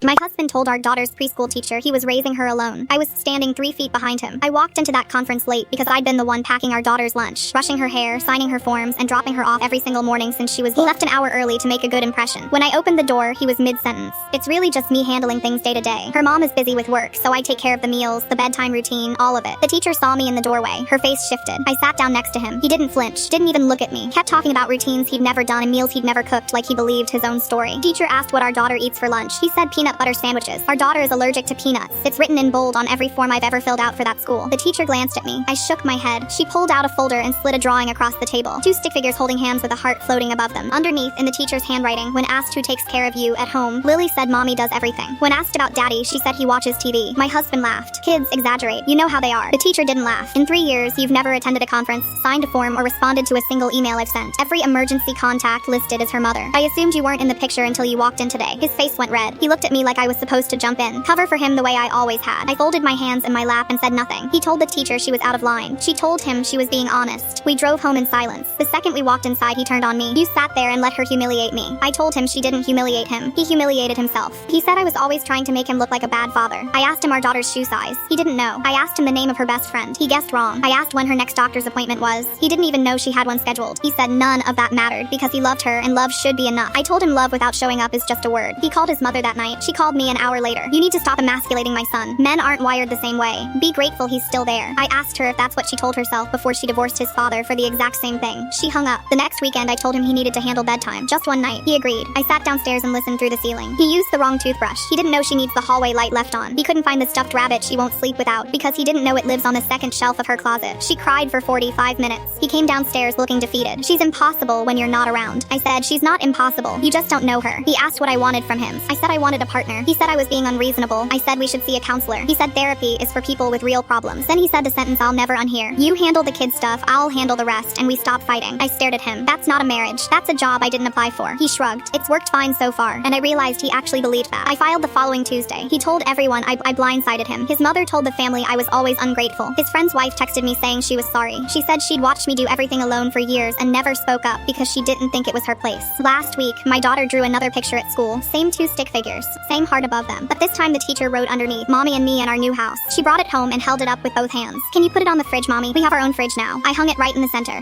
My husband told our daughter's preschool teacher he was raising her alone. I was standing 3 feet behind him. I walked into that conference late because I'd been the one packing our daughter's lunch, brushing her hair, signing her forms, and dropping her off every single morning since she was left an hour early to make a good impression. When I opened the door, he was mid-sentence. It's really just me handling things day to day. Her mom is busy with work, so I take care of the meals, the bedtime routine, all of it. The teacher saw me in the doorway. Her face shifted. I sat down next to him. He didn't flinch, didn't even look at me. Kept talking about routines he'd never done and meals he'd never cooked like he believed his own story. Teacher asked what our daughter eats for lunch. He said peanut butter sandwiches. Our daughter is allergic to peanuts. It's written in bold on every form I've ever filled out for that school. The teacher glanced at me. I shook my head. She pulled out a folder and slid a drawing across the table. 2 stick figures holding hands with a heart floating above them. Underneath, in the teacher's handwriting, when asked who takes care of you at home, Lily said mommy does everything. When asked about daddy, she said he watches TV. My husband laughed. Kids exaggerate. You know how they are. The teacher didn't laugh. In 3 years, you've never attended a conference, signed a form, or responded to a single email I've sent. Every emergency contact listed as her mother. I assumed you weren't in the picture until you walked in today. His face went red. He looked at me like I was supposed to jump in, cover for him the way I always had. I folded my hands in my lap and said nothing. He told the teacher she was out of line. She told him she was being honest. We drove home in silence. The second we walked inside, he turned on me. You sat there and let her humiliate me. I told him she didn't humiliate him. He humiliated himself. He said I was always trying to make him look like a bad father. I asked him our daughter's shoe size. He didn't know. I asked him the name of her best friend. He guessed wrong. I asked when her next doctor's appointment was. He didn't even know she had one scheduled. He said none of that mattered because he loved her and love should be enough. I told him love without showing up is just a word. He called his mother that night. She called me an hour later. You need to stop emasculating my son. Men aren't wired the same way. Be grateful he's still there. I asked her if that's what she told herself before she divorced his father for the exact same thing. She hung up. The next weekend I told him he needed to handle bedtime. Just one night. He agreed. I sat downstairs and listened through the ceiling. He used the wrong toothbrush. He didn't know she needs the hallway light left on. He couldn't find the stuffed rabbit she won't sleep without because he didn't know it lives on the second shelf of her closet. She cried for 45 minutes. He came downstairs looking defeated. She's impossible when you're not around. I said, she's not impossible. You just don't know her. He asked what I wanted from him. I said I wanted a partner. He said I was being unreasonable. I said we should see a counselor. He said therapy is for people with real problems. Then he said the sentence I'll never unhear. You handle the kid stuff, I'll handle the rest, and we stopped fighting. I stared at him. That's not a marriage. That's a job I didn't apply for. He shrugged. It's worked fine so far, and I realized he actually believed that. I filed the following Tuesday. He told everyone I blindsided him. His mother told the family I was always ungrateful. His friend's wife texted me saying she was sorry. She said she'd watched me do everything alone for years and never spoke up because she didn't think it was her place. Last week, my daughter drew another picture at school. Same 2 stick figures. Same heart above them. But this time the teacher wrote underneath, Mommy and me in our new house. She brought it home and held it up with both hands. Can you put it on the fridge, Mommy? We have our own fridge now. I hung it right in the center.